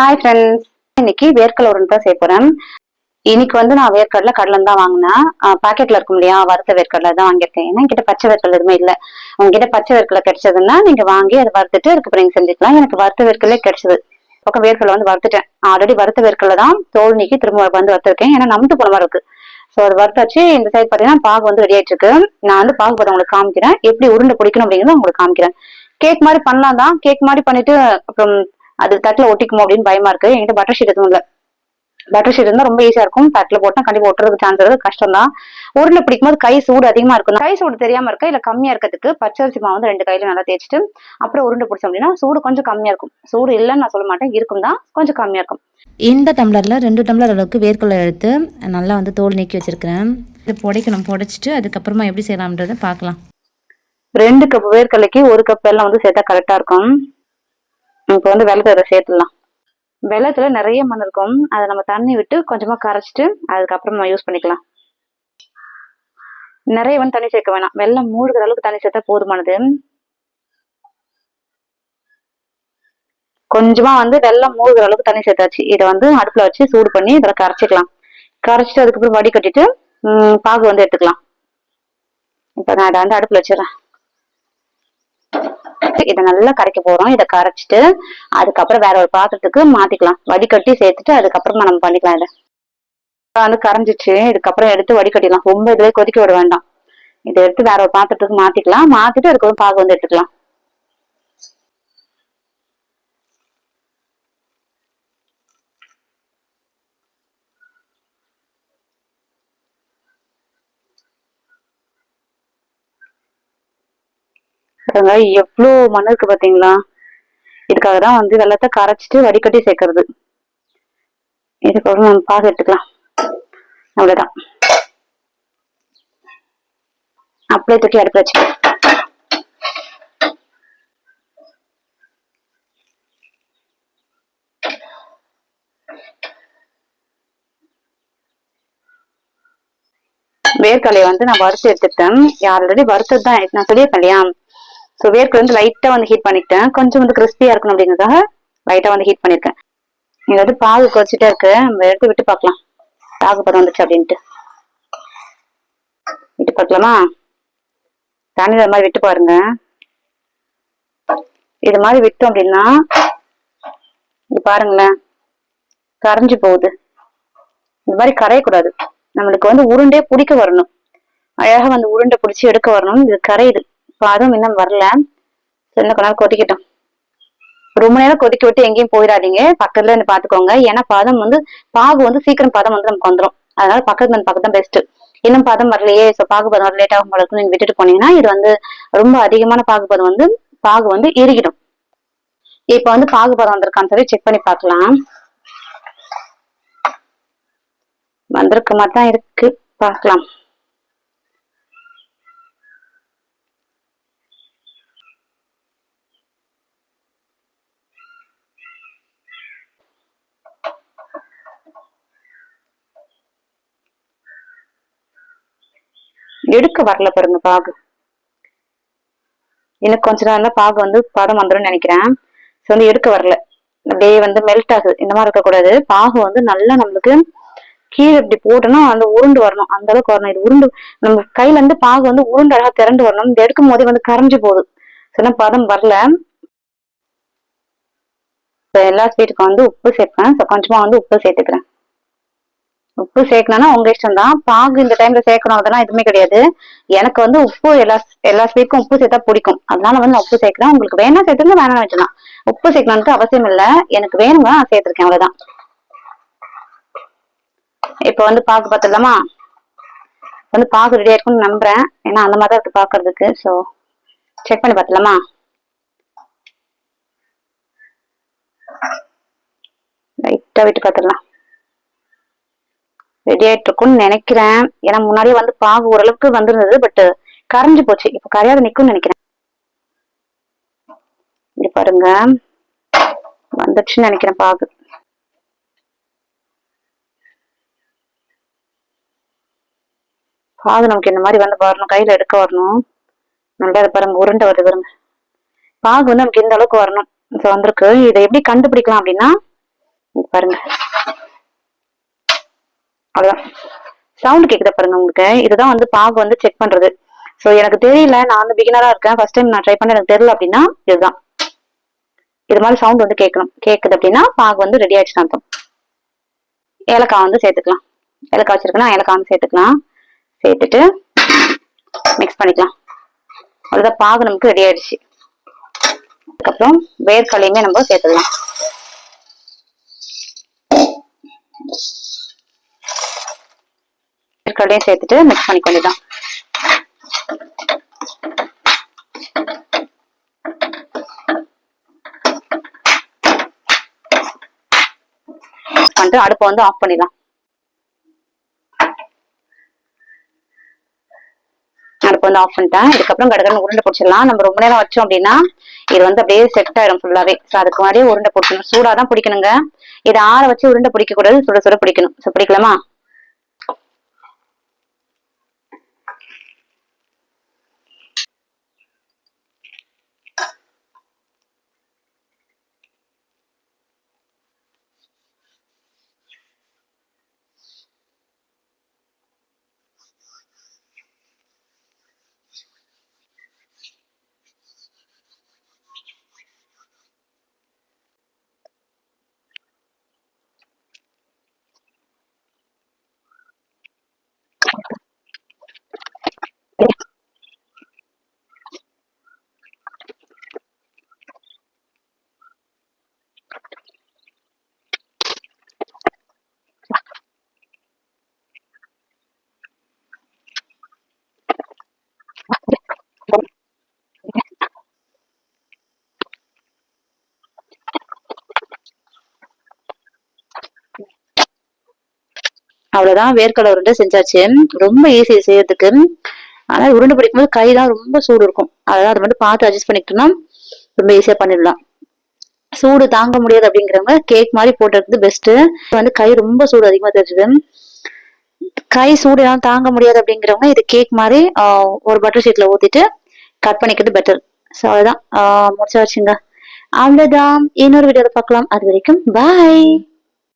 Hi friends, இன்னைக்கு வேர்க்கடலை உருண்டை தான் செய்ய போறேன். இன்னைக்கு வந்து நான் வேர்க்கடலை கடலை தான் வாங்கினேன். பாக்கெட்ல இருக்கும் இல்லையா, வறுத்த வேர்க்கடலை தான் வாங்கியிருக்கேன். ஏன்னா என்கிட்ட பச்சை வேர்க்கடலை எதுவுமே இல்லை. உங்ககிட்ட பச்சை வேர்க்கடலை கிடைச்சதுன்னா நீங்க வாங்கி அதை வறுத்துட்டு அதுக்கப்புறம் நீங்க செஞ்சுக்கலாம். எனக்கு வறுத்த வேர்க்கடலே கிடைச்சது. பக்கம் வேர்க்கடலை வந்து வறுத்துட்டேன். ஆல்ரெடி வறுத்த வேர்க்கடலை தான் தோல் நீக்கி திரும்ப வந்து வறுத்துருக்கேன். ஏன்னா நமுத்து போன மாதிரி இருக்கு. ஸோ அது வறுத்தாச்சு. இந்த சைடு பார்த்தீங்கன்னா பாகு வந்து ரெடி ஆயிட்டு இருக்கு. நான் வந்து பாகு பதம் உங்களுக்கு காமிக்கிறேன், எப்படி உருண்டை பிடிக்கணும் அப்படிங்கிறத உங்களுக்கு காமிக்கிறேன். கேக் மாதிரி பண்ணலாம் தான். கேக் மாதிரி பண்ணிட்டு அப்புறம் அது தட்டுல ஒட்டிக்குமோ அப்படின்னு பயமா இருக்கு. என்கிட்ட பட்டர் ஷீட் எதுவும் இல்லை. பட்டர் ஷீட் இருந்தா ரொம்ப ஈஸியா இருக்கும். தட்டுல போட்டா கண்டிப்பா ஒட்டுறதுக்கு சான்ஸ் இருக்கு. கஷ்டம் தான். உருண்டை பிடிக்கும் போது கை சூடு அதிகமா இருக்கும். கை சூடு தெரியாம இருக்க இல்ல கம்மியா இருக்கிறதுக்கு பச்சரிசி மாவு வந்து 2 கையில நல்லா தேய்ச்சிட்டு அப்புறம் உருண்டை பிடிச்சோம் அப்படின்னா சூடு கொஞ்சம் கம்மியா இருக்கும். சூடு இல்லைன்னு நான் சொல்ல மாட்டேன், இருக்கும் தான், கொஞ்சம் கம்மியா இருக்கும். இந்த டம்ளரில் 2 டம்ளர் அளவுக்கு வேர்க்கடலை எடுத்து நல்லா வந்து தோல் நீக்கி வச்சுருக்கிறேன். இது புடைக்கணும். புடைச்சிட்டு அதுக்கப்புறமா எப்படி செய்யலாம்ன்றதை பார்க்கலாம். 2 கப் வேர்க்கடலைக்கு 1 கப் வெல்லம் வந்து சேர்த்தா கரெக்டா இருக்கும். இப்போ வந்து வெள்ளத்தை சேர்த்துடலாம். வெள்ளத்துல நிறைய மண் இருக்கும். அதை நம்ம தண்ணி விட்டு கொஞ்சமா கரைச்சிட்டு அதுக்கப்புறம் நம்ம யூஸ் பண்ணிக்கலாம். நிறைய வந்து தண்ணி சேர்க்க வேணாம். வெள்ளம் மூழ்கிற அளவுக்கு தண்ணி சேர்த்தா போதுமானது. கொஞ்சமா வந்து வெள்ளம் மூழ்கிற அளவுக்கு தண்ணி சேர்த்தாச்சு. இதை வந்து அடுப்புல வச்சு சூடு பண்ணி இதில் கரைச்சிக்கலாம். கரைச்சிட்டு அதுக்கப்புறம் வடி கட்டிட்டு பாகு வந்து எடுத்துக்கலாம். இப்ப நான் இதை வந்து அடுப்புல வச்சிடறேன். இதை நல்லா கரைக்க போறோம். இதை கரைச்சிட்டு அதுக்கப்புறம் வேற ஒரு பாத்திரத்துக்கு மாத்திக்கலாம். வடிகட்டி சேர்த்துட்டு அதுக்கப்புறமா நம்ம பண்ணிக்கலாம். இதை வந்து கரைஞ்சிச்சு. இதுக்கப்புறம் எடுத்து வடிகட்டிடலாம். ரொம்ப இதுல கொதிக்க விட வேண்டாம். இதை எடுத்து வேற ஒரு பாத்திரத்துக்கு மாத்திக்கலாம். மாத்திட்டு அதுக்கப்புறம் பாகு வந்து எடுத்துக்கலாம். எவ்வளவு மண் இருக்கு பாத்தீங்களா? இதுக்காக தான் வந்து வெள்ளத்தை கரைச்சிட்டு வடிகட்டி சேர்க்கறது. இதுக்கப்புறம் நம்ம பாகு எடுத்துக்கலாம். அவ்வளவுதான். அப்படியே தூக்கி அடுப்பு வச்சு வேர்க்கடலையை வந்து நான் வறுத்து எடுத்துட்டேன். ஆல்ரெடி வறுத்தது தான் நான் சொல்லியிருக்கேன் இல்லையா. ஸோ வேர்க்கடலை வந்து லைட்டா வந்து ஹீட் பண்ணிக்கிட்டேன். கொஞ்சம் வந்து கிறிஸ்பியா இருக்கணும் அப்படிங்கிறதுக்காக லைட்டா வந்து ஹீட் பண்ணிருக்கேன். இங்க வந்து பாகு கொதிச்சுட்டே இருக்கு. நம்ம எடுத்து விட்டு பார்க்கலாம் பாகு பதம் வந்துச்சு அப்படின்ட்டு. விட்டு பார்க்கலாமா? தண்ணி மாதிரி விட்டு பாருங்க. இது மாதிரி விட்டோம் அப்படின்னா இது பாருங்களேன், கரைஞ்சு போகுது. இந்த மாதிரி கரையக்கூடாது. நம்மளுக்கு வந்து உருண்டே பிடிக்க வரணும். அழகா வந்து உருண்டை பிடிச்சி எடுக்க வரணும். இது கரையுது. பாதம் இன்னும் வரல. இன்னும் கொஞ்ச நேரம் கொதிக்கட்டும். ரொம்ப நேரம் கொதிக்க விட்டு எங்கேயும் போயிடாதீங்க. பக்கத்துல இருந்து பாத்துக்கோங்க. ஏன்னா பாதம் வந்து பாகு வந்து சீக்கிரம் பாதம் வந்து நமக்கு வந்துடும். அதனால பக்கத்துல இருந்து பக்கத்தான் பெஸ்ட். இன்னும் பாதம் வரலையே, பாகு பதம் லேட் ஆகும் போல நீங்க விட்டுட்டு போனீங்கன்னா இது வந்து ரொம்ப அதிகமான பாகு பதம் வந்து பாகு வந்து இறுகிடும். இப்ப வந்து பாகு பதம் வந்திருக்கான்னு சொல்லி செக் பண்ணி பார்க்கலாம். வந்திருக்க மாதிரி தான் இருக்கு. பார்க்கலாம். எடுக்க வரல பாருங்க பாகு. எனக்கு கொஞ்ச நேரம் பாகு வந்து பதம் வந்துடும் நினைக்கிறேன். ஸோ வந்து எடுக்க வரல. அப்படியே வந்து மெல்ட் ஆகுது. இந்த மாதிரி இருக்கக்கூடாது. பாகு வந்து நல்லா நம்மளுக்கு கீழே இப்படி போட்டோம்னா அந்த உருண்டு வரணும். அந்த அளவுக்கு வரணும். இது உருண்டு நம்ம கையில இருந்து பாகு வந்து உருண்டு அழகா திரண்டு வரணும். இந்த எடுக்கும் போதே வந்து கரைஞ்சு போகுது. சொன்னா பதம் வரல. எல்லா ஸ்வீட்டுக்கும் வந்து உப்பு சேர்ப்பேன். கொஞ்சமா வந்து உப்பு சேர்த்துக்கிறேன். உப்பு சேர்க்கணும்னா உங்க இஷ்டம் தான். பாகு இந்த டைம்ல சேர்க்கணும் அதெல்லாம் எதுவுமே கிடையாது. எனக்கு வந்து உப்பு எல்லா ஸ்வீட்டுக்கும் உப்பு சேர்த்தா பிடிக்கும். அதனால வந்து நான் உப்பு சேர்க்கிறேன். உங்களுக்கு வேணா சேர்த்துங்க, வேணாம் வச்சுக்கலாம். உப்பு சேர்க்கணும்னு அவசியம் இல்லை. எனக்கு வேணுங்க, நான் சேர்த்திருக்கேன். அவ்வளவுதான். இப்ப வந்து பாகு பார்த்துடலாமா? வந்து பாகு ரெடி ஆயிருக்கும்னு நம்புறேன். ஏன்னா அந்த மாதிரி இருக்கு பாக்குறதுக்கு. ஸோ செக் பண்ணி பார்த்துலாமா? லைட்டா விட்டு பார்த்துடலாம். ரெடி ஆயிட்டு இருக்கும்னு நினைக்கிறேன். ஏன்னா முன்னாடியே வந்து பாகு ஓரளவுக்கு வந்திருந்தது. பட் கரைஞ்சு போச்சு. இப்ப கரையாத நிக்கும்னு நினைக்கிறேன். இங்க பாருங்க, வந்துச்சுன்னு நினைக்கிறேன் பாகு. பாகு நமக்கு இந்த மாதிரி வந்து வரணும். கையில எடுக்க வரணும். நல்லா பாருங்க உருண்டை வருது பாருங்க. பாகு வந்து நமக்கு இந்த அளவுக்கு வரணும். வந்திருக்கு. இதை எப்படி கண்டுபிடிக்கலாம் அப்படின்னா, பாருங்க, அவ்வளவுதான். சவுண்ட் கேக்குதா பாருங்க உங்களுக்கு. இதுதான் வந்து பாகு வந்து செக் பண்றது. சோ எனக்கு தெரியல, நான் வந்து பிகினரா இருக்கேன், ஃபர்ஸ்ட் டைம் நான் ட்ரை பண்ண, எனக்கு தெரியல அப்படின்னா இதுதான். இது மாதிரி சவுண்ட் வந்து கேட்கணும். கேக்குது அப்படின்னா பாகு வந்து ரெடி ஆயிடுச்சுன்னு அர்த்தம். ஏலக்காய் வந்து சேர்த்துக்கலாம். ஏலக்காய் வச்சிருக்கேன்னா ஏலக்காய் வந்து சேர்த்துக்கலாம். சேர்த்துட்டு மிக்ஸ் பண்ணிக்கலாம். அவ்வளவுதான், பாகு நமக்கு ரெடி ஆயிடுச்சு. அதுக்கப்புறம் வேர்க்கடலையுமே நம்ம சேர்த்துக்கலாம். வேர்க்கடலையும் சேர்த்துட்டு மிக்ஸ் பண்ணிக்க வேண்டியதுதான். பண்ணிட்டு அடுப்பை வந்து ஆஃப் பண்ணிடலாம். அடுப்பு வந்து ஆஃப் பண்ணிட்டேன். இதுக்கப்புறம் கடகடன்னு உருண்டை பிடிச்சிடலாம். நம்ம ரொம்ப நேரம் வச்சோம் அப்படின்னா இது வந்து அப்படியே செட் ஆயிடும் ஃபுல்லாவே. ஸோ அதுக்கு முன்னாடியே உருண்டை பிடிக்கணும். சூடாதான் பிடிக்கணுங்க. இதை ஆற வச்சு உருண்டை பிடிக்க கூடாது, சுட சுட பிடிக்கணும். ஸோ பிடிக்கலாமா? அவ்வளவுதான், வேர்க்கடலை உருண்டை செஞ்சாச்சு. ரொம்ப ஈஸி செய்யறதுக்கு. ஆனா உருண்டை பிடிக்கும் போது கையெல்லாம் ரொம்ப சூடு இருக்கும். அதெல்லாம் அது மட்டும் பார்த்து அட்ஜஸ்ட் பண்ணிக்கிட்டோம்னா ரொம்ப ஈஸியா பண்ணிடலாம். சூடு தாங்க முடியாது அப்படிங்கிறவங்க கேக் மாதிரி போட்டுறது பெஸ்ட். வந்து கை ரொம்ப சூடு அதிகமா தெரிஞ்சுது. கை சூடு எல்லாம் தாங்க முடியாது அப்படிங்கிறவங்க இது கேக் மாதிரி ஒரு பட்டர் ஷீட்ல ஊத்திட்டு கட் பண்ணிக்கிறது பெட்டர். ஸோ அவ்வளவுதான், முடிச்சாச்சுங்க. அவ்வளவுதான், இன்னொரு வீடியோல பார்க்கலாம். அது வரைக்கும் பாய்.